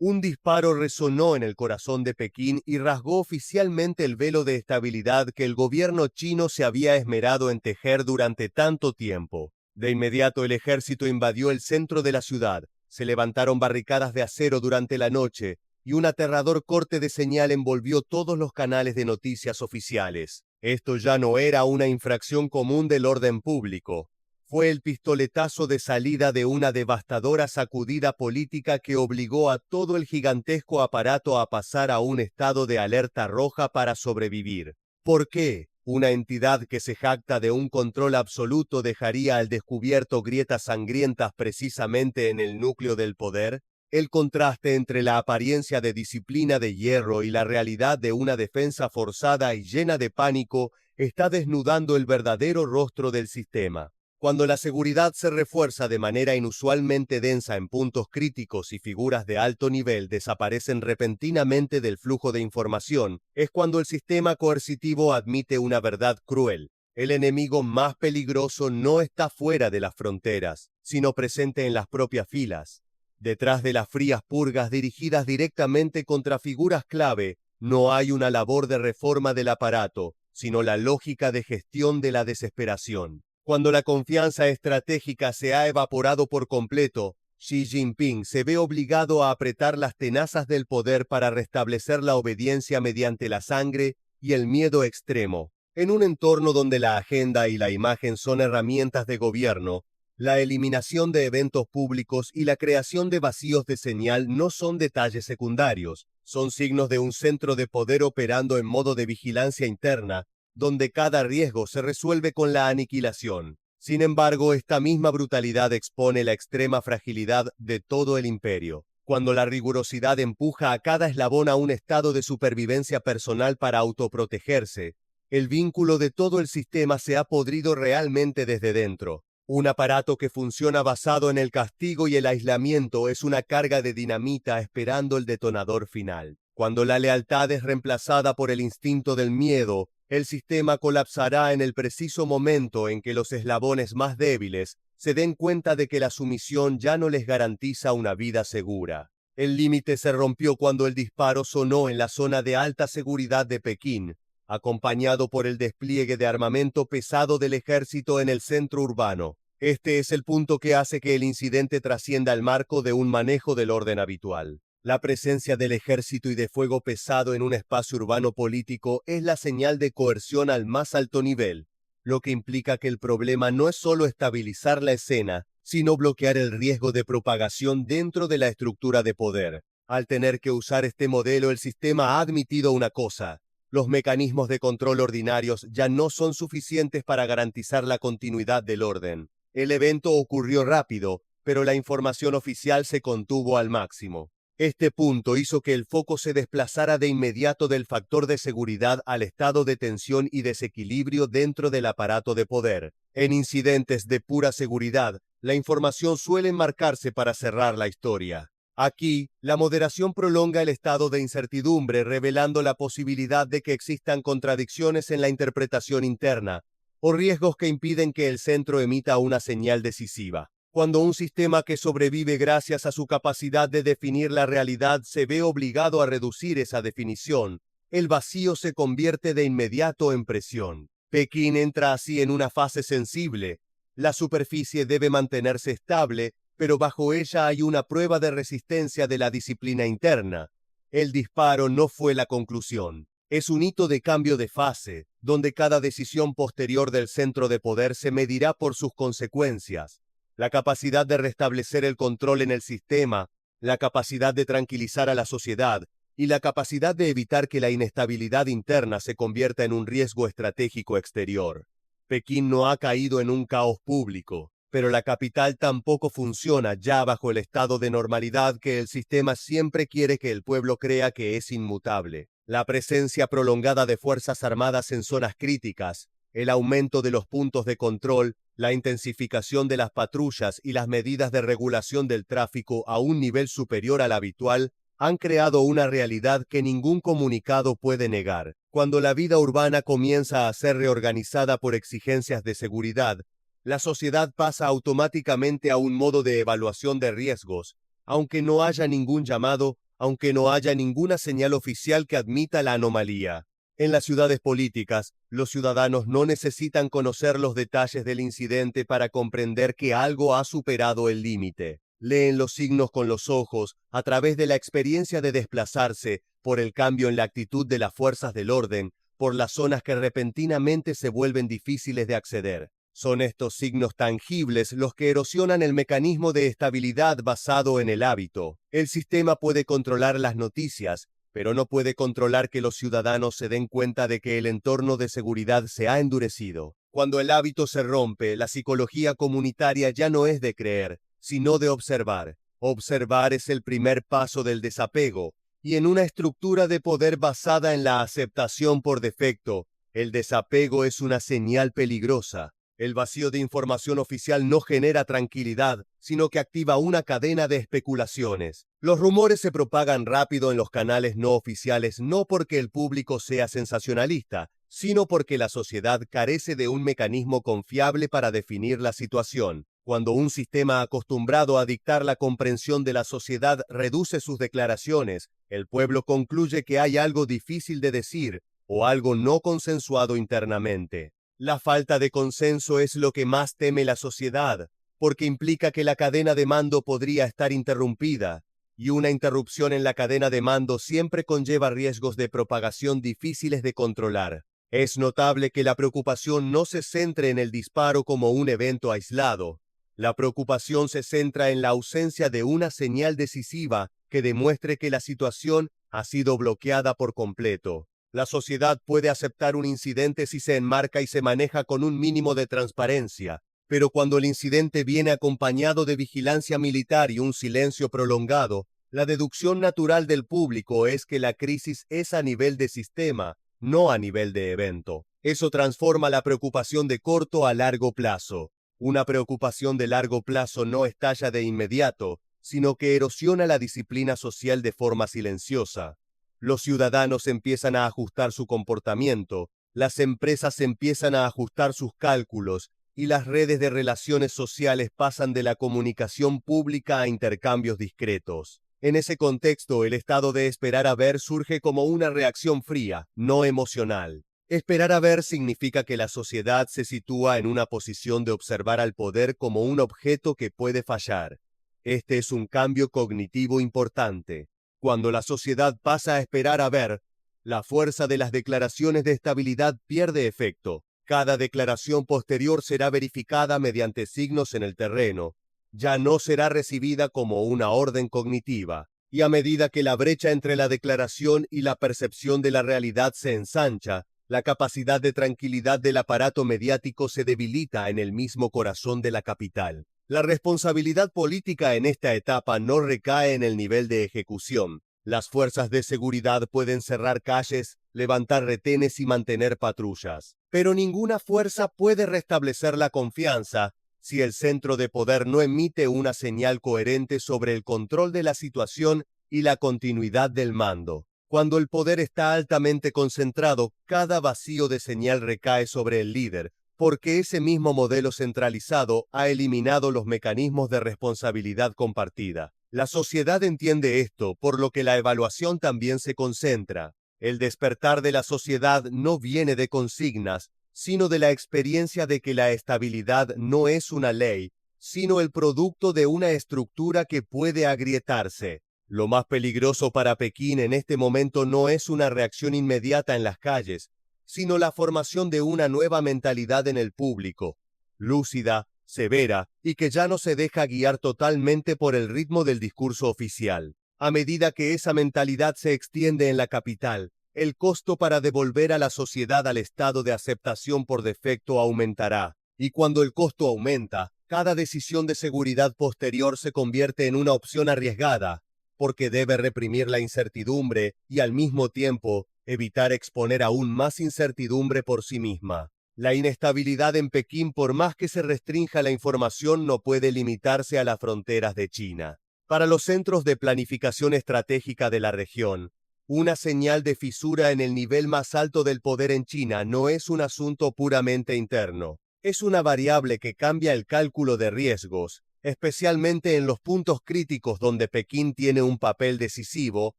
Un disparo resonó en el corazón de Pekín y rasgó oficialmente el velo de estabilidad que el gobierno chino se había esmerado en tejer durante tanto tiempo. De inmediato el ejército invadió el centro de la ciudad, se levantaron barricadas de acero durante la noche y un aterrador corte de señal envolvió todos los canales de noticias oficiales. Esto ya no era una infracción común del orden público. Fue el pistoletazo de salida de una devastadora sacudida política que obligó a todo el gigantesco aparato a pasar a un estado de alerta roja para sobrevivir. ¿Por qué? Una entidad que se jacta de un control absoluto dejaría al descubierto grietas sangrientas precisamente en el núcleo del poder. El contraste entre la apariencia de disciplina de hierro y la realidad de una defensa forzada y llena de pánico está desnudando el verdadero rostro del sistema. Cuando la seguridad se refuerza de manera inusualmente densa en puntos críticos y figuras de alto nivel desaparecen repentinamente del flujo de información, es cuando el sistema coercitivo admite una verdad cruel. El enemigo más peligroso no está fuera de las fronteras, sino presente en las propias filas. Detrás de las frías purgas dirigidas directamente contra figuras clave, no hay una labor de reforma del aparato, sino la lógica de gestión de la desesperación. Cuando la confianza estratégica se ha evaporado por completo, Xi Jinping se ve obligado a apretar las tenazas del poder para restablecer la obediencia mediante la sangre y el miedo extremo. En un entorno donde la agenda y la imagen son herramientas de gobierno, la eliminación de eventos públicos y la creación de vacíos de señal no son detalles secundarios, son signos de un centro de poder operando en modo de vigilancia interna, donde cada riesgo se resuelve con la aniquilación. Sin embargo, esta misma brutalidad expone la extrema fragilidad de todo el imperio. Cuando la rigurosidad empuja a cada eslabón a un estado de supervivencia personal para autoprotegerse, el vínculo de todo el sistema se ha podrido realmente desde dentro. Un aparato que funciona basado en el castigo y el aislamiento es una carga de dinamita esperando el detonador final. Cuando la lealtad es reemplazada por el instinto del miedo, el sistema colapsará en el preciso momento en que los eslabones más débiles se den cuenta de que la sumisión ya no les garantiza una vida segura. El límite se rompió cuando el disparo sonó en la zona de alta seguridad de Pekín, acompañado por el despliegue de armamento pesado del ejército en el centro urbano. Este es el punto que hace que el incidente trascienda el marco de un manejo del orden habitual. La presencia del ejército y de fuego pesado en un espacio urbano político es la señal de coerción al más alto nivel, lo que implica que el problema no es solo estabilizar la escena, sino bloquear el riesgo de propagación dentro de la estructura de poder. Al tener que usar este modelo, el sistema ha admitido una cosa: los mecanismos de control ordinarios ya no son suficientes para garantizar la continuidad del orden. El evento ocurrió rápido, pero la información oficial se contuvo al máximo. Este punto hizo que el foco se desplazara de inmediato del factor de seguridad al estado de tensión y desequilibrio dentro del aparato de poder. En incidentes de pura seguridad, la información suele marcarse para cerrar la historia. Aquí, la moderación prolonga el estado de incertidumbre, revelando la posibilidad de que existan contradicciones en la interpretación interna, o riesgos que impiden que el centro emita una señal decisiva. Cuando un sistema que sobrevive gracias a su capacidad de definir la realidad se ve obligado a reducir esa definición, el vacío se convierte de inmediato en presión. Pekín entra así en una fase sensible. La superficie debe mantenerse estable, pero bajo ella hay una prueba de resistencia de la disciplina interna. El disparo no fue la conclusión. Es un hito de cambio de fase, donde cada decisión posterior del centro de poder se medirá por sus consecuencias. La capacidad de restablecer el control en el sistema, la capacidad de tranquilizar a la sociedad y la capacidad de evitar que la inestabilidad interna se convierta en un riesgo estratégico exterior. Pekín no ha caído en un caos público, pero la capital tampoco funciona ya bajo el estado de normalidad que el sistema siempre quiere que el pueblo crea que es inmutable. La presencia prolongada de fuerzas armadas en zonas críticas, el aumento de los puntos de control, la intensificación de las patrullas y las medidas de regulación del tráfico a un nivel superior al habitual han creado una realidad que ningún comunicado puede negar. Cuando la vida urbana comienza a ser reorganizada por exigencias de seguridad, la sociedad pasa automáticamente a un modo de evaluación de riesgos, aunque no haya ningún llamado aunque no haya ninguna señal oficial que admita la anomalía. En las ciudades políticas, los ciudadanos no necesitan conocer los detalles del incidente para comprender que algo ha superado el límite. Leen los signos con los ojos a través de la experiencia de desplazarse por el cambio en la actitud de las fuerzas del orden, por las zonas que repentinamente se vuelven difíciles de acceder. Son estos signos tangibles los que erosionan el mecanismo de estabilidad basado en el hábito. El sistema puede controlar las noticias, pero no puede controlar que los ciudadanos se den cuenta de que el entorno de seguridad se ha endurecido. Cuando el hábito se rompe, la psicología comunitaria ya no es de creer, sino de observar. Observar es el primer paso del desapego, y en una estructura de poder basada en la aceptación por defecto, el desapego es una señal peligrosa. El vacío de información oficial no genera tranquilidad, sino que activa una cadena de especulaciones. Los rumores se propagan rápido en los canales no oficiales no porque el público sea sensacionalista, sino porque la sociedad carece de un mecanismo confiable para definir la situación. Cuando un sistema acostumbrado a dictar la comprensión de la sociedad reduce sus declaraciones, el pueblo concluye que hay algo difícil de decir o algo no consensuado internamente. La falta de consenso es lo que más teme la sociedad, porque implica que la cadena de mando podría estar interrumpida, y una interrupción en la cadena de mando siempre conlleva riesgos de propagación difíciles de controlar. Es notable que la preocupación no se centre en el disparo como un evento aislado. La preocupación se centra en la ausencia de una señal decisiva que demuestre que la situación ha sido bloqueada por completo. La sociedad puede aceptar un incidente si se enmarca y se maneja con un mínimo de transparencia, pero cuando el incidente viene acompañado de vigilancia militar y un silencio prolongado, la deducción natural del público es que la crisis es a nivel de sistema, no a nivel de evento. Eso transforma la preocupación de corto a largo plazo. Una preocupación de largo plazo no estalla de inmediato, sino que erosiona la disciplina social de forma silenciosa. Los ciudadanos empiezan a ajustar su comportamiento, las empresas empiezan a ajustar sus cálculos y las redes de relaciones sociales pasan de la comunicación pública a intercambios discretos. En ese contexto, el estado de esperar a ver surge como una reacción fría, no emocional. Esperar a ver significa que la sociedad se sitúa en una posición de observar al poder como un objeto que puede fallar. Este es un cambio cognitivo importante. Cuando la sociedad pasa a esperar a ver, la fuerza de las declaraciones de estabilidad pierde efecto. Cada declaración posterior será verificada mediante signos en el terreno. Ya no será recibida como una orden cognitiva. Y a medida que la brecha entre la declaración y la percepción de la realidad se ensancha, la capacidad de tranquilidad del aparato mediático se debilita en el mismo corazón de la capital. La responsabilidad política en esta etapa no recae en el nivel de ejecución. Las fuerzas de seguridad pueden cerrar calles, levantar retenes y mantener patrullas. Pero ninguna fuerza puede restablecer la confianza si el centro de poder no emite una señal coherente sobre el control de la situación y la continuidad del mando. Cuando el poder está altamente concentrado, cada vacío de señal recae sobre el líder, porque ese mismo modelo centralizado ha eliminado los mecanismos de responsabilidad compartida. La sociedad entiende esto, por lo que la evaluación también se concentra. El despertar de la sociedad no viene de consignas, sino de la experiencia de que la estabilidad no es una ley, sino el producto de una estructura que puede agrietarse. Lo más peligroso para Pekín en este momento no es una reacción inmediata en las calles, sino la formación de una nueva mentalidad en el público, lúcida, severa, y que ya no se deja guiar totalmente por el ritmo del discurso oficial. A medida que esa mentalidad se extiende en la capital, el costo para devolver a la sociedad al estado de aceptación por defecto aumentará, y cuando el costo aumenta, cada decisión de seguridad posterior se convierte en una opción arriesgada, porque debe reprimir la incertidumbre y al mismo tiempo evitar exponer aún más incertidumbre por sí misma. La inestabilidad en Pekín, por más que se restrinja la información, no puede limitarse a las fronteras de China. Para los centros de planificación estratégica de la región, una señal de fisura en el nivel más alto del poder en China no es un asunto puramente interno. Es una variable que cambia el cálculo de riesgos especialmente en los puntos críticos donde Pekín tiene un papel decisivo,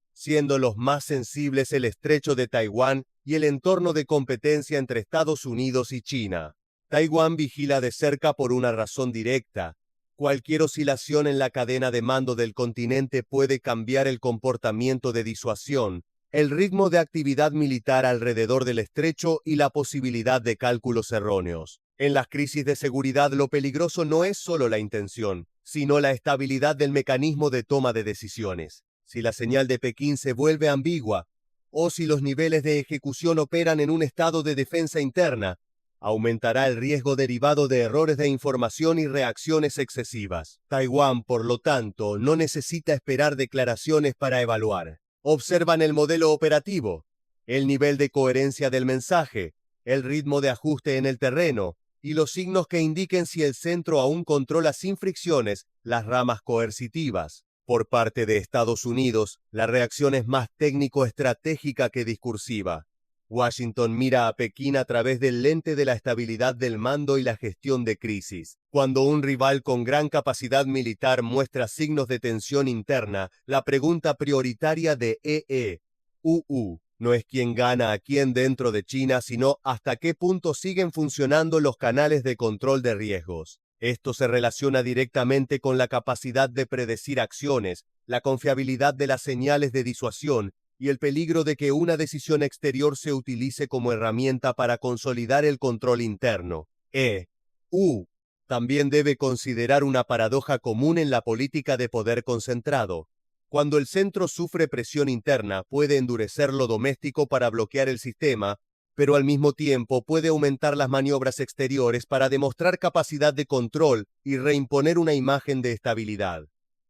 siendo los más sensibles el estrecho de Taiwán y el entorno de competencia entre Estados Unidos y China. Taiwán vigila de cerca por una razón directa. Cualquier oscilación en la cadena de mando del continente puede cambiar el comportamiento de disuasión, el ritmo de actividad militar alrededor del estrecho y la posibilidad de cálculos erróneos. En las crisis de seguridad lo peligroso no es solo la intención, sino la estabilidad del mecanismo de toma de decisiones. Si la señal de Pekín se vuelve ambigua, o si los niveles de ejecución operan en un estado de defensa interna, aumentará el riesgo derivado de errores de información y reacciones excesivas. Taiwán, por lo tanto, no necesita esperar declaraciones para evaluar. Observan el modelo operativo, el nivel de coherencia del mensaje, el ritmo de ajuste en el terreno y los signos que indiquen si el centro aún controla sin fricciones las ramas coercitivas. Por parte de Estados Unidos, la reacción es más técnico-estratégica que discursiva. Washington mira a Pekín a través del lente de la estabilidad del mando y la gestión de crisis. Cuando un rival con gran capacidad militar muestra signos de tensión interna, la pregunta prioritaria de EE-UU no es quién gana a quién dentro de China, sino hasta qué punto siguen funcionando los canales de control de riesgos. Esto se relaciona directamente con la capacidad de predecir acciones, la confiabilidad de las señales de disuasión y el peligro de que una decisión exterior se utilice como herramienta para consolidar el control interno. EU también debe considerar una paradoja común en la política de poder concentrado. Cuando el centro sufre presión interna, puede endurecer lo doméstico para bloquear el sistema, pero al mismo tiempo puede aumentar las maniobras exteriores para demostrar capacidad de control y reimponer una imagen de estabilidad.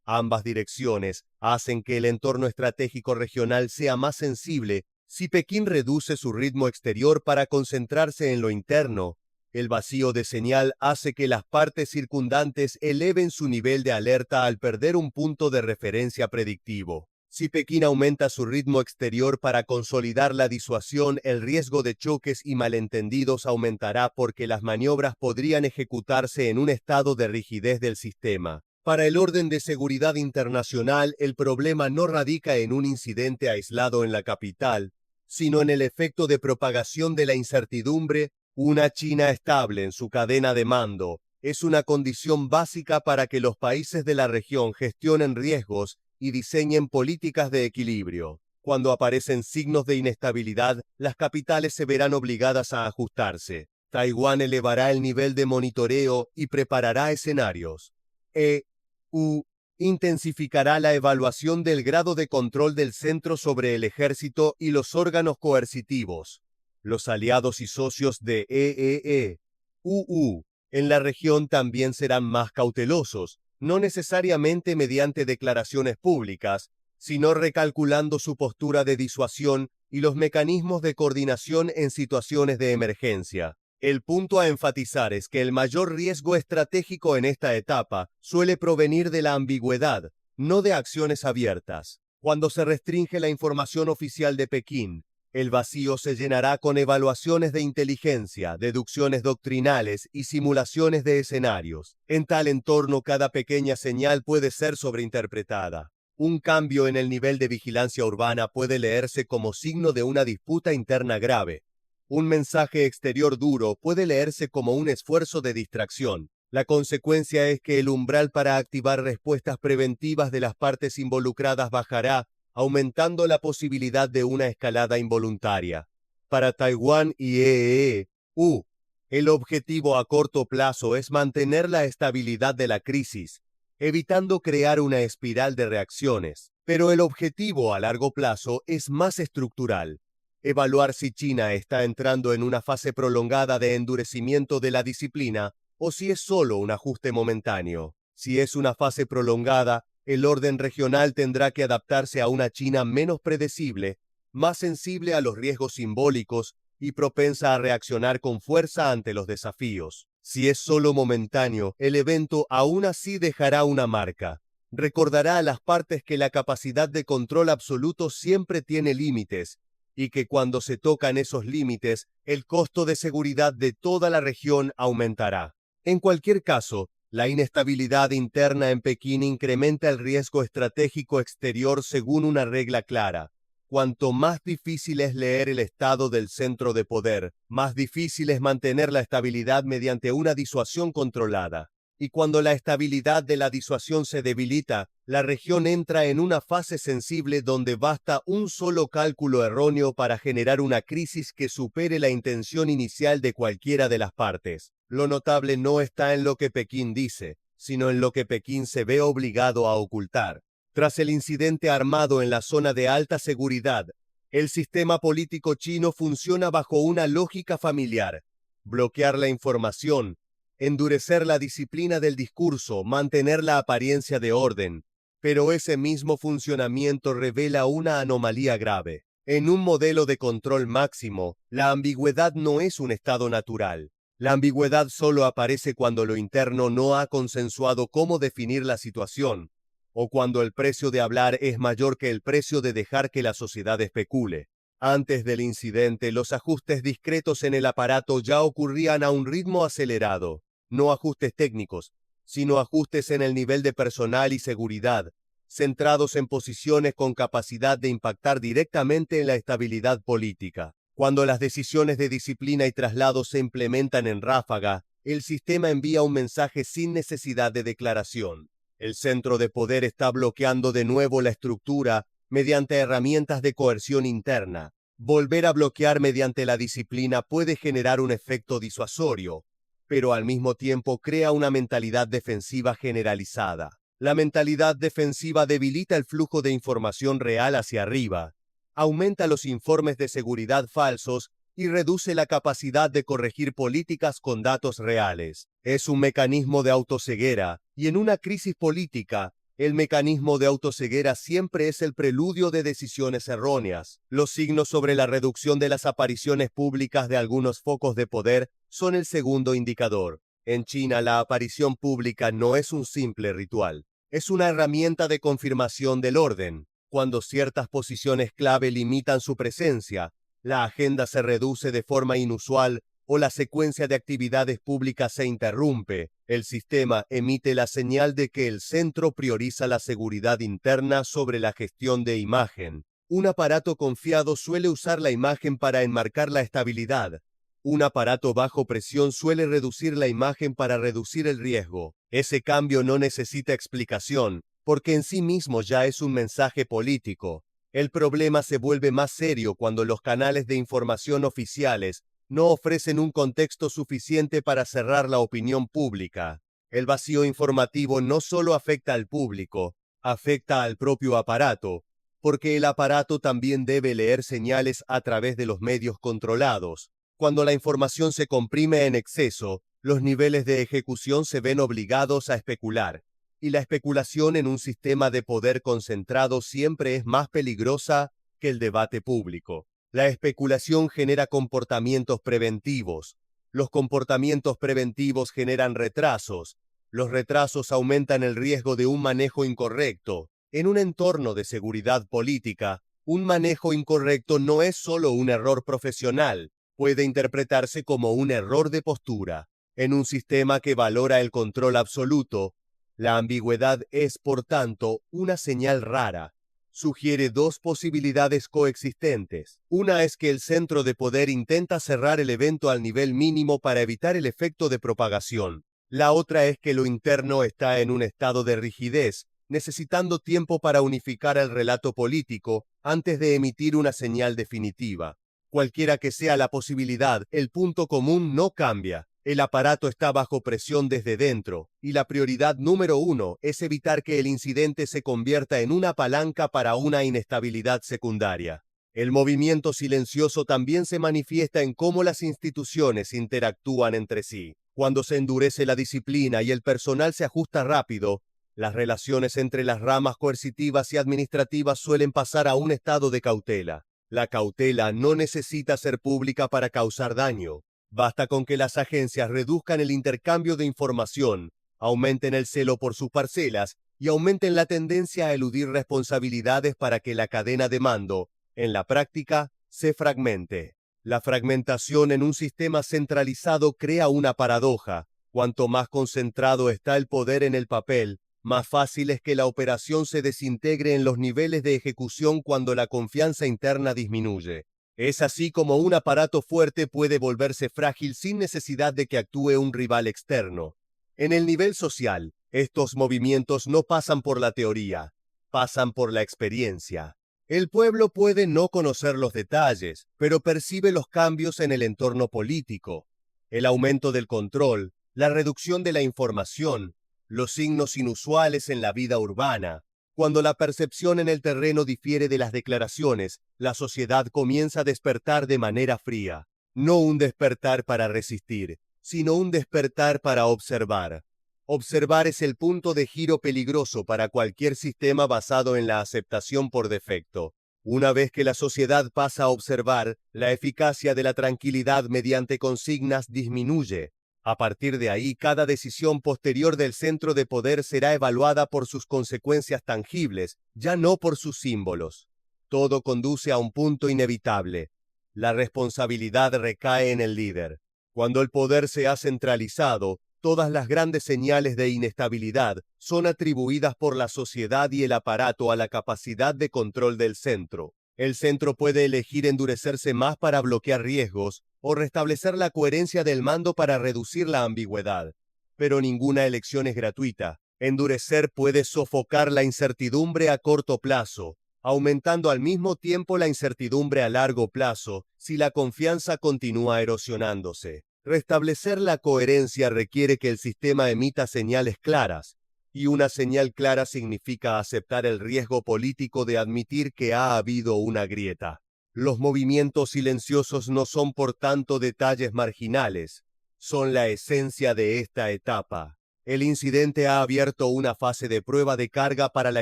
Ambas direcciones hacen que el entorno estratégico regional sea más sensible. Si Pekín reduce su ritmo exterior para concentrarse en lo interno, el vacío de señal hace que las partes circundantes eleven su nivel de alerta al perder un punto de referencia predictivo. Si Pekín aumenta su ritmo exterior para consolidar la disuasión, el riesgo de choques y malentendidos aumentará porque las maniobras podrían ejecutarse en un estado de rigidez del sistema. Para el orden de seguridad internacional, el problema no radica en un incidente aislado en la capital, sino en el efecto de propagación de la incertidumbre. Una China estable en su cadena de mando es una condición básica para que los países de la región gestionen riesgos y diseñen políticas de equilibrio. Cuando aparecen signos de inestabilidad, las capitales se verán obligadas a ajustarse. Taiwán elevará el nivel de monitoreo y preparará escenarios. EU intensificará la evaluación del grado de control del centro sobre el ejército y los órganos coercitivos. Los aliados y socios de EEE-UU en la región también serán más cautelosos, no necesariamente mediante declaraciones públicas, sino recalculando su postura de disuasión y los mecanismos de coordinación en situaciones de emergencia. El punto a enfatizar es que el mayor riesgo estratégico en esta etapa suele provenir de la ambigüedad, no de acciones abiertas. Cuando se restringe la información oficial de Pekín, el vacío se llenará con evaluaciones de inteligencia, deducciones doctrinales y simulaciones de escenarios. En tal entorno, cada pequeña señal puede ser sobreinterpretada. Un cambio en el nivel de vigilancia urbana puede leerse como signo de una disputa interna grave. Un mensaje exterior duro puede leerse como un esfuerzo de distracción. La consecuencia es que el umbral para activar respuestas preventivas de las partes involucradas bajará, aumentando la posibilidad de una escalada involuntaria. Para Taiwán y EEE-UU, el objetivo a corto plazo es mantener la estabilidad de la crisis, evitando crear una espiral de reacciones. Pero el objetivo a largo plazo es más estructural. Evaluar si China está entrando en una fase prolongada de endurecimiento de la disciplina o si es solo un ajuste momentáneo. Si es una fase prolongada, el orden regional tendrá que adaptarse a una China menos predecible, más sensible a los riesgos simbólicos y propensa a reaccionar con fuerza ante los desafíos. Si es solo momentáneo, el evento aún así dejará una marca. Recordará a las partes que la capacidad de control absoluto siempre tiene límites, y que cuando se tocan esos límites, el costo de seguridad de toda la región aumentará. En cualquier caso, La inestabilidad interna en Pekín incrementa el riesgo estratégico exterior según una regla clara. Cuanto más difícil es leer el estado del centro de poder, más difícil es mantener la estabilidad mediante una disuasión controlada. Y cuando la estabilidad de la disuasión se debilita, la región entra en una fase sensible donde basta un solo cálculo erróneo para generar una crisis que supere la intención inicial de cualquiera de las partes. Lo notable no está en lo que Pekín dice, sino en lo que Pekín se ve obligado a ocultar. Tras el incidente armado en la zona de alta seguridad, el sistema político chino funciona bajo una lógica familiar: bloquear la información, endurecer la disciplina del discurso, mantener la apariencia de orden. Pero ese mismo funcionamiento revela una anomalía grave. En un modelo de control máximo, la ambigüedad no es un estado natural. La ambigüedad solo aparece cuando lo interno no ha consensuado cómo definir la situación, o cuando el precio de hablar es mayor que el precio de dejar que la sociedad especule. Antes del incidente, los ajustes discretos en el aparato ya ocurrían a un ritmo acelerado. No ajustes técnicos, sino ajustes en el nivel de personal y seguridad, centrados en posiciones con capacidad de impactar directamente en la estabilidad política. Cuando las decisiones de disciplina y traslado se implementan en ráfaga, el sistema envía un mensaje sin necesidad de declaración. El centro de poder está bloqueando de nuevo la estructura mediante herramientas de coerción interna. Volver a bloquear mediante la disciplina puede generar un efecto disuasorio, pero al mismo tiempo crea una mentalidad defensiva generalizada. La mentalidad defensiva debilita el flujo de información real hacia arriba, aumenta los informes de seguridad falsos y reduce la capacidad de corregir políticas con datos reales. Es un mecanismo de autoceguera, y en una crisis política, el mecanismo de autoceguera siempre es el preludio de decisiones erróneas. Los signos sobre la reducción de las apariciones públicas de algunos focos de poder son el segundo indicador. En China, la aparición pública no es un simple ritual, es una herramienta de confirmación del orden. Cuando ciertas posiciones clave limitan su presencia, la agenda se reduce de forma inusual o la secuencia de actividades públicas se interrumpe, el sistema emite la señal de que el centro prioriza la seguridad interna sobre la gestión de imagen. Un aparato confiado suele usar la imagen para enmarcar la estabilidad. Un aparato bajo presión suele reducir la imagen para reducir el riesgo. Ese cambio no necesita explicación, porque en sí mismo ya es un mensaje político. El problema se vuelve más serio cuando los canales de información oficiales no ofrecen un contexto suficiente para cerrar la opinión pública. El vacío informativo no solo afecta al público, afecta al propio aparato, porque el aparato también debe leer señales a través de los medios controlados. Cuando la información se comprime en exceso, los niveles de ejecución se ven obligados a especular, y la especulación en un sistema de poder concentrado siempre es más peligrosa que el debate público. La especulación genera comportamientos preventivos. Los comportamientos preventivos generan retrasos. Los retrasos aumentan el riesgo de un manejo incorrecto. En un entorno de seguridad política, un manejo incorrecto no es solo un error profesional, puede interpretarse como un error de postura. En un sistema que valora el control absoluto, la ambigüedad es, por tanto, una señal rara. Sugiere dos posibilidades coexistentes. Una es que el centro de poder intenta cerrar el evento al nivel mínimo para evitar el efecto de propagación. La otra es que lo interno está en un estado de rigidez, necesitando tiempo para unificar el relato político antes de emitir una señal definitiva. Cualquiera que sea la posibilidad, el punto común no cambia. El aparato está bajo presión desde dentro, y la prioridad número uno es evitar que el incidente se convierta en una palanca para una inestabilidad secundaria. El movimiento silencioso también se manifiesta en cómo las instituciones interactúan entre sí. Cuando se endurece la disciplina y el personal se ajusta rápido, las relaciones entre las ramas coercitivas y administrativas suelen pasar a un estado de cautela. La cautela no necesita ser pública para causar daño. Basta con que las agencias reduzcan el intercambio de información, aumenten el celo por sus parcelas y aumenten la tendencia a eludir responsabilidades para que la cadena de mando, en la práctica, se fragmente. La fragmentación en un sistema centralizado crea una paradoja. Cuanto más concentrado está el poder en el papel, más fácil es que la operación se desintegre en los niveles de ejecución cuando la confianza interna disminuye. Es así como un aparato fuerte puede volverse frágil sin necesidad de que actúe un rival externo. En el nivel social, estos movimientos no pasan por la teoría, pasan por la experiencia. El pueblo puede no conocer los detalles, pero percibe los cambios en el entorno político, el aumento del control, la reducción de la información, los signos inusuales en la vida urbana. Cuando la percepción en el terreno difiere de las declaraciones, la sociedad comienza a despertar de manera fría. No un despertar para resistir, sino un despertar para observar. Observar es el punto de giro peligroso para cualquier sistema basado en la aceptación por defecto. Una vez que la sociedad pasa a observar, la eficacia de la tranquilidad mediante consignas disminuye. A partir de ahí, cada decisión posterior del centro de poder será evaluada por sus consecuencias tangibles, ya no por sus símbolos. Todo conduce a un punto inevitable. La responsabilidad recae en el líder. Cuando el poder se ha centralizado, todas las grandes señales de inestabilidad son atribuidas por la sociedad y el aparato a la capacidad de control del centro. El centro puede elegir endurecerse más para bloquear riesgos o restablecer la coherencia del mando para reducir la ambigüedad. Pero ninguna elección es gratuita. Endurecer puede sofocar la incertidumbre a corto plazo, aumentando al mismo tiempo la incertidumbre a largo plazo si la confianza continúa erosionándose. Restablecer la coherencia requiere que el sistema emita señales claras, y una señal clara significa aceptar el riesgo político de admitir que ha habido una grieta. Los movimientos silenciosos no son por tanto detalles marginales, son la esencia de esta etapa. El incidente ha abierto una fase de prueba de carga para la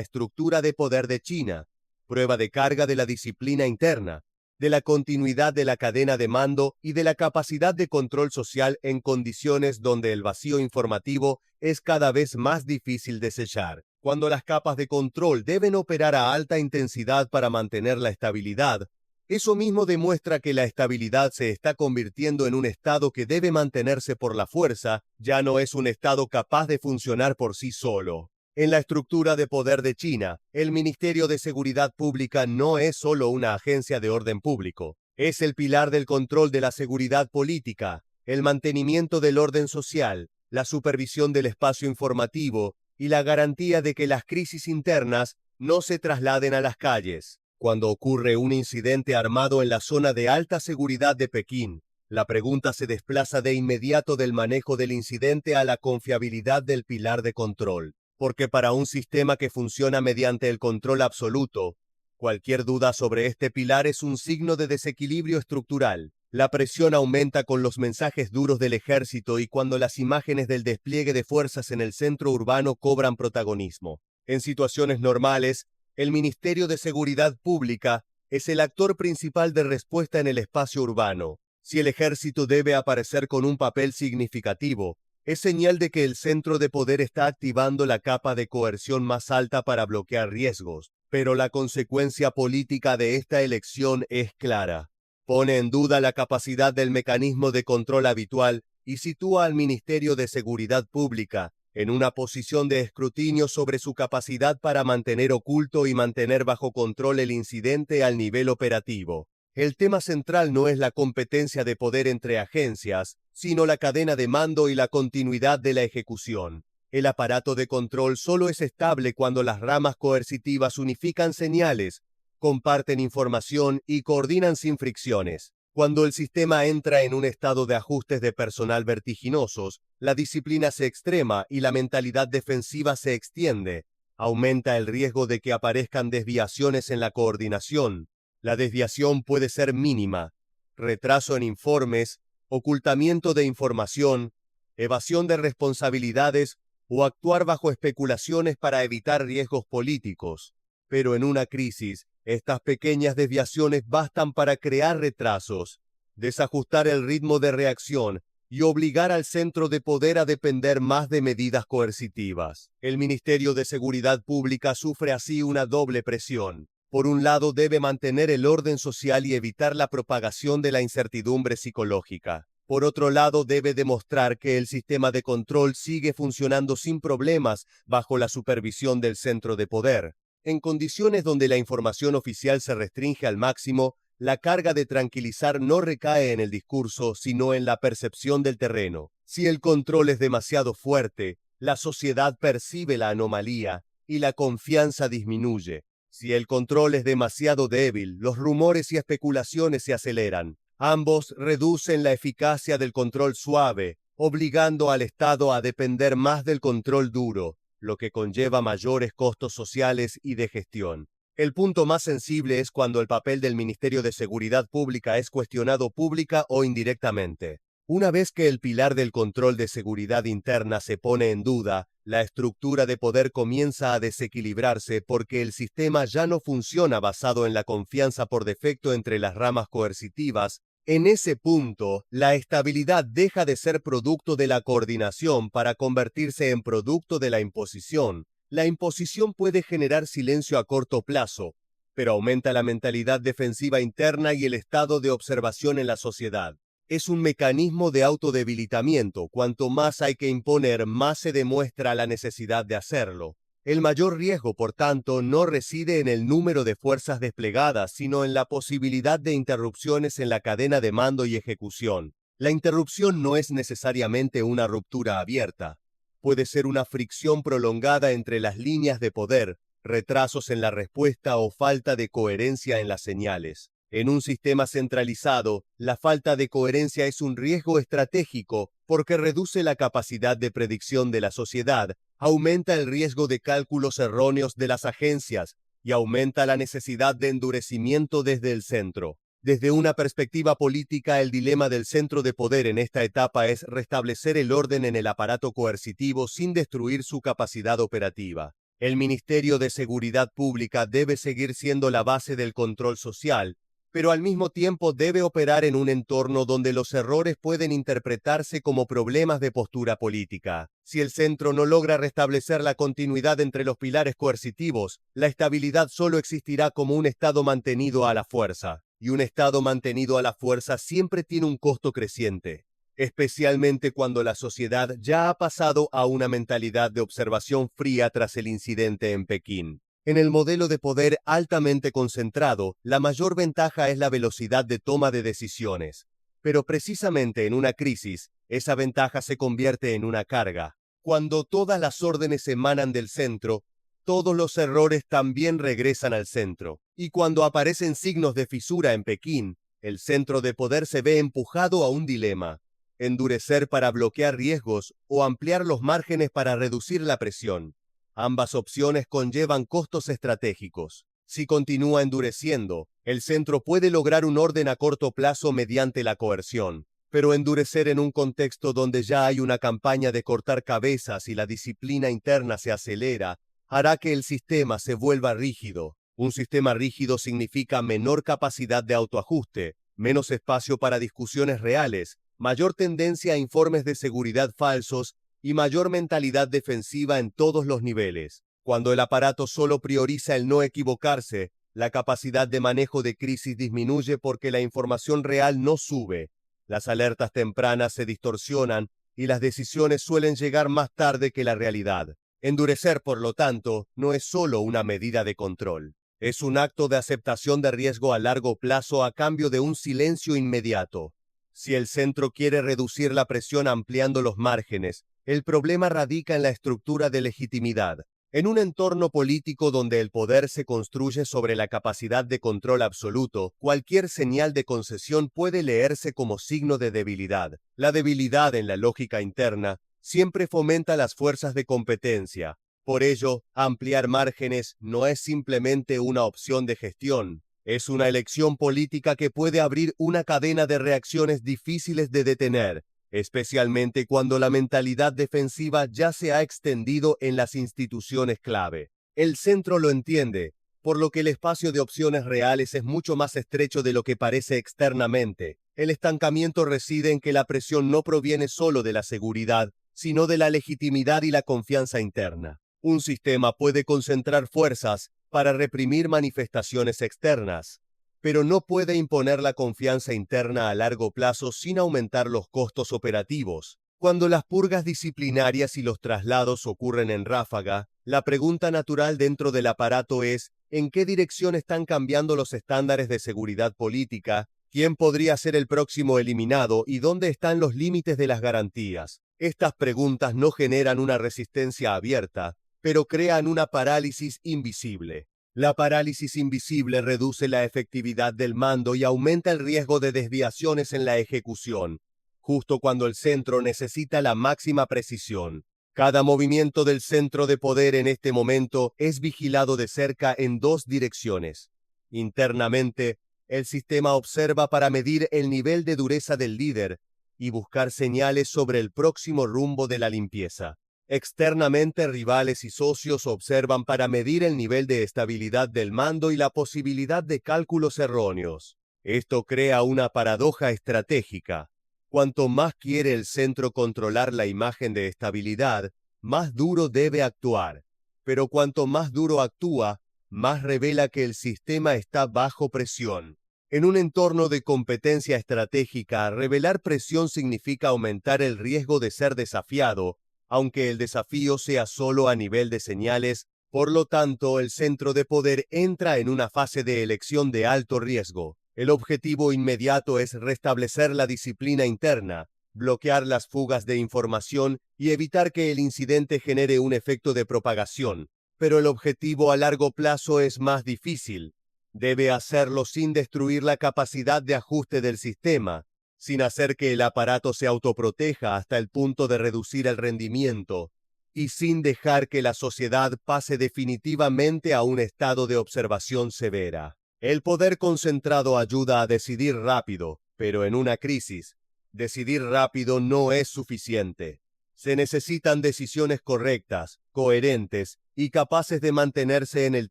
estructura de poder de China, prueba de carga de la disciplina interna, de la continuidad de la cadena de mando y de la capacidad de control social en condiciones donde el vacío informativo es cada vez más difícil de sellar. Cuando las capas de control deben operar a alta intensidad para mantener la estabilidad, eso mismo demuestra que la estabilidad se está convirtiendo en un estado que debe mantenerse por la fuerza, ya no es un estado capaz de funcionar por sí solo. En la estructura de poder de China, el Ministerio de Seguridad Pública no es solo una agencia de orden público, es el pilar del control de la seguridad política, el mantenimiento del orden social, la supervisión del espacio informativo y la garantía de que las crisis internas no se trasladen a las calles. Cuando ocurre un incidente armado en la zona de alta seguridad de Pekín, la pregunta se desplaza de inmediato del manejo del incidente a la confiabilidad del pilar de control. Porque para un sistema que funciona mediante el control absoluto, cualquier duda sobre este pilar es un signo de desequilibrio estructural. La presión aumenta con los mensajes duros del ejército y cuando las imágenes del despliegue de fuerzas en el centro urbano cobran protagonismo. En situaciones normales, el Ministerio de Seguridad Pública es el actor principal de respuesta en el espacio urbano. Si el ejército debe aparecer con un papel significativo, es señal de que el centro de poder está activando la capa de coerción más alta para bloquear riesgos. Pero la consecuencia política de esta elección es clara. Pone en duda la capacidad del mecanismo de control habitual y sitúa al Ministerio de Seguridad Pública en una posición de escrutinio sobre su capacidad para mantener oculto y mantener bajo control el incidente al nivel operativo. El tema central no es la competencia de poder entre agencias, sino la cadena de mando y la continuidad de la ejecución. El aparato de control solo es estable cuando las ramas coercitivas unifican señales, comparten información y coordinan sin fricciones. Cuando el sistema entra en un estado de ajustes de personal vertiginosos, la disciplina se extrema y la mentalidad defensiva se extiende. Aumenta el riesgo de que aparezcan desviaciones en la coordinación. La desviación puede ser mínima: retraso en informes, ocultamiento de información, evasión de responsabilidades o actuar bajo especulaciones para evitar riesgos políticos. Pero en una crisis, estas pequeñas desviaciones bastan para crear retrasos, desajustar el ritmo de reacción y obligar al centro de poder a depender más de medidas coercitivas. El Ministerio de Seguridad Pública sufre así una doble presión. Por un lado, debe mantener el orden social y evitar la propagación de la incertidumbre psicológica. Por otro lado, debe demostrar que el sistema de control sigue funcionando sin problemas bajo la supervisión del centro de poder. En condiciones donde la información oficial se restringe al máximo, la carga de tranquilizar no recae en el discurso, sino en la percepción del terreno. Si el control es demasiado fuerte, la sociedad percibe la anomalía y la confianza disminuye. Si el control es demasiado débil, los rumores y especulaciones se aceleran. Ambos reducen la eficacia del control suave, obligando al Estado a depender más del control duro, lo que conlleva mayores costos sociales y de gestión. El punto más sensible es cuando el papel del Ministerio de Seguridad Pública es cuestionado pública o indirectamente. Una vez que el pilar del control de seguridad interna se pone en duda, la estructura de poder comienza a desequilibrarse porque el sistema ya no funciona basado en la confianza por defecto entre las ramas coercitivas. En ese punto, la estabilidad deja de ser producto de la coordinación para convertirse en producto de la imposición. La imposición puede generar silencio a corto plazo, pero aumenta la mentalidad defensiva interna y el estado de observación en la sociedad. Es un mecanismo de autodebilitamiento. Cuanto más hay que imponer, más se demuestra la necesidad de hacerlo. El mayor riesgo, por tanto, no reside en el número de fuerzas desplegadas, sino en la posibilidad de interrupciones en la cadena de mando y ejecución. La interrupción no es necesariamente una ruptura abierta. Puede ser una fricción prolongada entre las líneas de poder, retrasos en la respuesta o falta de coherencia en las señales. En un sistema centralizado, la falta de coherencia es un riesgo estratégico porque reduce la capacidad de predicción de la sociedad, aumenta el riesgo de cálculos erróneos de las agencias y aumenta la necesidad de endurecimiento desde el centro. Desde una perspectiva política, el dilema del centro de poder en esta etapa es restablecer el orden en el aparato coercitivo sin destruir su capacidad operativa. El Ministerio de Seguridad Pública debe seguir siendo la base del control social, pero al mismo tiempo debe operar en un entorno donde los errores pueden interpretarse como problemas de postura política. Si el centro no logra restablecer la continuidad entre los pilares coercitivos, la estabilidad solo existirá como un Estado mantenido a la fuerza. Y un Estado mantenido a la fuerza siempre tiene un costo creciente, especialmente cuando la sociedad ya ha pasado a una mentalidad de observación fría tras el incidente en Pekín. En el modelo de poder altamente concentrado, la mayor ventaja es la velocidad de toma de decisiones. Pero precisamente en una crisis, esa ventaja se convierte en una carga. Cuando todas las órdenes emanan del centro, todos los errores también regresan al centro. Y cuando aparecen signos de fisura en Pekín, el centro de poder se ve empujado a un dilema: endurecer para bloquear riesgos o ampliar los márgenes para reducir la presión. Ambas opciones conllevan costos estratégicos. Si continúa endureciendo, el centro puede lograr un orden a corto plazo mediante la coerción, pero endurecer en un contexto donde ya hay una campaña de cortar cabezas y la disciplina interna se acelera, hará que el sistema se vuelva rígido. Un sistema rígido significa menor capacidad de autoajuste, menos espacio para discusiones reales, mayor tendencia a informes de seguridad falsos y mayor mentalidad defensiva en todos los niveles. Cuando el aparato solo prioriza el no equivocarse, la capacidad de manejo de crisis disminuye porque la información real no sube. Las alertas tempranas se distorsionan y las decisiones suelen llegar más tarde que la realidad. Endurecer, por lo tanto, no es solo una medida de control. Es un acto de aceptación de riesgo a largo plazo a cambio de un silencio inmediato. Si el centro quiere reducir la presión ampliando los márgenes, el problema radica en la estructura de legitimidad. En un entorno político donde el poder se construye sobre la capacidad de control absoluto, cualquier señal de concesión puede leerse como signo de debilidad. La debilidad en la lógica interna siempre fomenta las fuerzas de competencia. Por ello, ampliar márgenes no es simplemente una opción de gestión, es una elección política que puede abrir una cadena de reacciones difíciles de detener, especialmente cuando la mentalidad defensiva ya se ha extendido en las instituciones clave. El centro lo entiende, por lo que el espacio de opciones reales es mucho más estrecho de lo que parece externamente. El estancamiento reside en que la presión no proviene solo de la seguridad, sino de la legitimidad y la confianza interna. Un sistema puede concentrar fuerzas para reprimir manifestaciones externas, pero no puede imponer la confianza interna a largo plazo sin aumentar los costos operativos. Cuando las purgas disciplinarias y los traslados ocurren en ráfaga, la pregunta natural dentro del aparato es, ¿en qué dirección están cambiando los estándares de seguridad política? ¿Quién podría ser el próximo eliminado y dónde están los límites de las garantías? Estas preguntas no generan una resistencia abierta, pero crean una parálisis invisible. La parálisis invisible reduce la efectividad del mando y aumenta el riesgo de desviaciones en la ejecución, justo cuando el centro necesita la máxima precisión. Cada movimiento del centro de poder en este momento es vigilado de cerca en dos direcciones. Internamente, el sistema observa para medir el nivel de dureza del líder y buscar señales sobre el próximo rumbo de la limpieza. Externamente, rivales y socios observan para medir el nivel de estabilidad del mando y la posibilidad de cálculos erróneos. Esto crea una paradoja estratégica. Cuanto más quiere el centro controlar la imagen de estabilidad, más duro debe actuar. Pero cuanto más duro actúa, más revela que el sistema está bajo presión. En un entorno de competencia estratégica, revelar presión significa aumentar el riesgo de ser desafiado, aunque el desafío sea solo a nivel de señales. Por lo tanto, el centro de poder entra en una fase de elección de alto riesgo. El objetivo inmediato es restablecer la disciplina interna, bloquear las fugas de información y evitar que el incidente genere un efecto de propagación. Pero el objetivo a largo plazo es más difícil. Debe hacerlo sin destruir la capacidad de ajuste del sistema, sin hacer que el aparato se autoproteja hasta el punto de reducir el rendimiento, y sin dejar que la sociedad pase definitivamente a un estado de observación severa. El poder concentrado ayuda a decidir rápido, pero en una crisis, decidir rápido no es suficiente. Se necesitan decisiones correctas, coherentes y capaces de mantenerse en el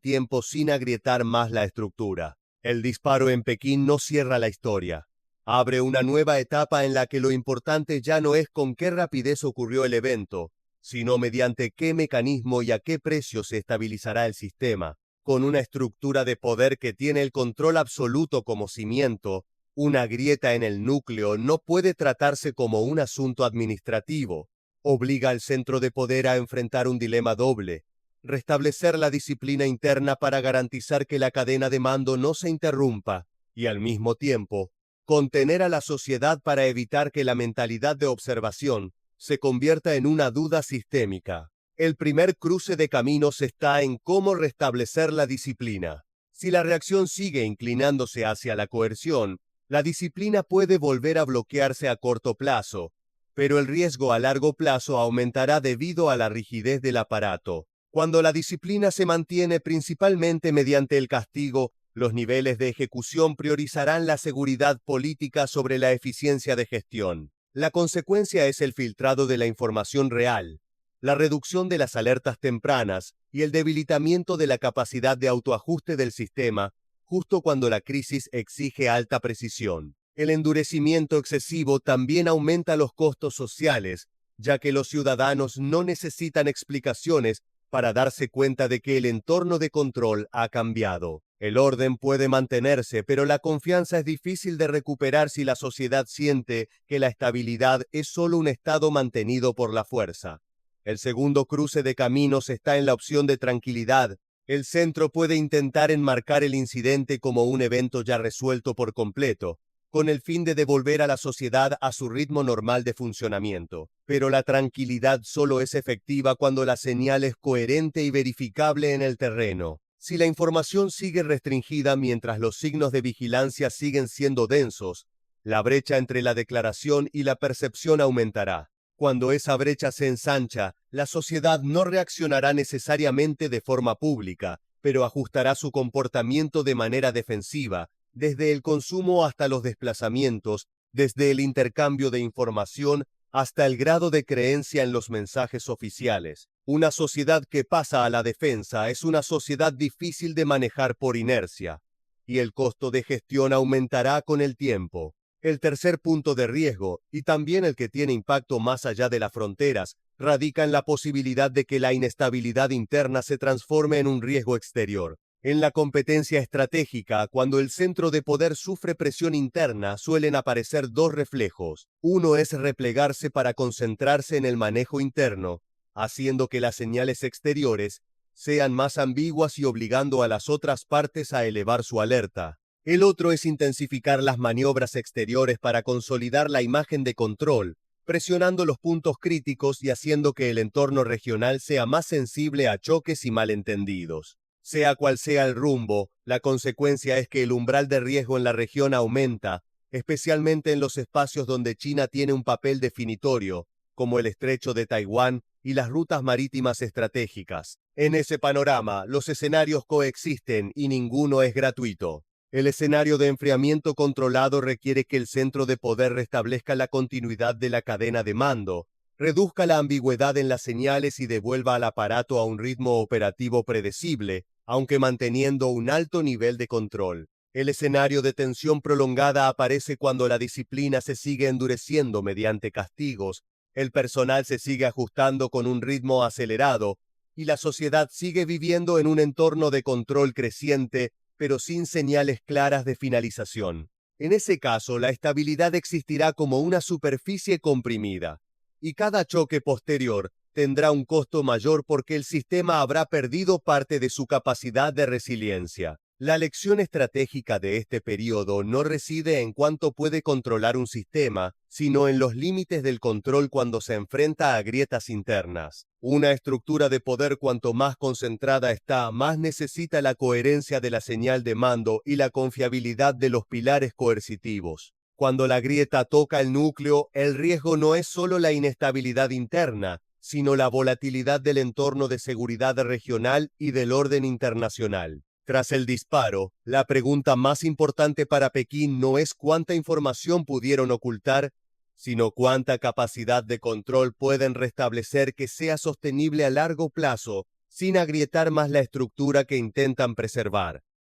tiempo sin agrietar más la estructura. El disparo en Pekín no cierra la historia. Abre una nueva etapa en la que lo importante ya no es con qué rapidez ocurrió el evento, sino mediante qué mecanismo y a qué precio se estabilizará el sistema. Con una estructura de poder que tiene el control absoluto como cimiento, una grieta en el núcleo no puede tratarse como un asunto administrativo. Obliga al centro de poder a enfrentar un dilema doble: restablecer la disciplina interna para garantizar que la cadena de mando no se interrumpa, y al mismo tiempo, contener a la sociedad para evitar que la mentalidad de observación se convierta en una duda sistémica. El primer cruce de caminos está en cómo restablecer la disciplina. Si la reacción sigue inclinándose hacia la coerción, la disciplina puede volver a bloquearse a corto plazo, pero el riesgo a largo plazo aumentará debido a la rigidez del aparato. Cuando la disciplina se mantiene principalmente mediante el castigo, los niveles de ejecución priorizarán la seguridad política sobre la eficiencia de gestión. La consecuencia es el filtrado de la información real, la reducción de las alertas tempranas y el debilitamiento de la capacidad de autoajuste del sistema, justo cuando la crisis exige alta precisión. El endurecimiento excesivo también aumenta los costos sociales, ya que los ciudadanos no necesitan explicaciones para darse cuenta de que el entorno de control ha cambiado. El orden puede mantenerse, pero la confianza es difícil de recuperar si la sociedad siente que la estabilidad es solo un estado mantenido por la fuerza. El segundo cruce de caminos está en la opción de tranquilidad. El centro puede intentar enmarcar el incidente como un evento ya resuelto por completo, con el fin de devolver a la sociedad a su ritmo normal de funcionamiento. Pero la tranquilidad solo es efectiva cuando la señal es coherente y verificable en el terreno. Si la información sigue restringida mientras los signos de vigilancia siguen siendo densos, la brecha entre la declaración y la percepción aumentará. Cuando esa brecha se ensancha, la sociedad no reaccionará necesariamente de forma pública, pero ajustará su comportamiento de manera defensiva, desde el consumo hasta los desplazamientos, desde el intercambio de información hasta el grado de creencia en los mensajes oficiales. Una sociedad que pasa a la defensa es una sociedad difícil de manejar por inercia, y el costo de gestión aumentará con el tiempo. El tercer punto de riesgo, y también el que tiene impacto más allá de las fronteras, radica en la posibilidad de que la inestabilidad interna se transforme en un riesgo exterior. En la competencia estratégica, cuando el centro de poder sufre presión interna, suelen aparecer dos reflejos. Uno es replegarse para concentrarse en el manejo interno, haciendo que las señales exteriores sean más ambiguas y obligando a las otras partes a elevar su alerta. El otro es intensificar las maniobras exteriores para consolidar la imagen de control, presionando los puntos críticos y haciendo que el entorno regional sea más sensible a choques y malentendidos. Sea cual sea el rumbo, la consecuencia es que el umbral de riesgo en la región aumenta, especialmente en los espacios donde China tiene un papel definitorio, como el estrecho de Taiwán y las rutas marítimas estratégicas. En ese panorama, los escenarios coexisten y ninguno es gratuito. El escenario de enfriamiento controlado requiere que el centro de poder restablezca la continuidad de la cadena de mando, reduzca la ambigüedad en las señales y devuelva al aparato a un ritmo operativo predecible, aunque manteniendo un alto nivel de control. El escenario de tensión prolongada aparece cuando la disciplina se sigue endureciendo mediante castigos, el personal se sigue ajustando con un ritmo acelerado y la sociedad sigue viviendo en un entorno de control creciente, pero sin señales claras de finalización. En ese caso, la estabilidad existirá como una superficie comprimida, y cada choque posterior tendrá un costo mayor porque el sistema habrá perdido parte de su capacidad de resiliencia. La lección estratégica de este periodo no reside en cuánto puede controlar un sistema, sino en los límites del control cuando se enfrenta a grietas internas. Una estructura de poder cuanto más concentrada está, más necesita la coherencia de la señal de mando y la confiabilidad de los pilares coercitivos. Cuando la grieta toca el núcleo, el riesgo no es solo la inestabilidad interna, sino la volatilidad del entorno de seguridad regional y del orden internacional. Tras el disparo, la pregunta más importante para Pekín no es cuánta información pudieron ocultar, sino cuánta capacidad de control pueden restablecer que sea sostenible a largo plazo, sin agrietar más la estructura que intentan preservar.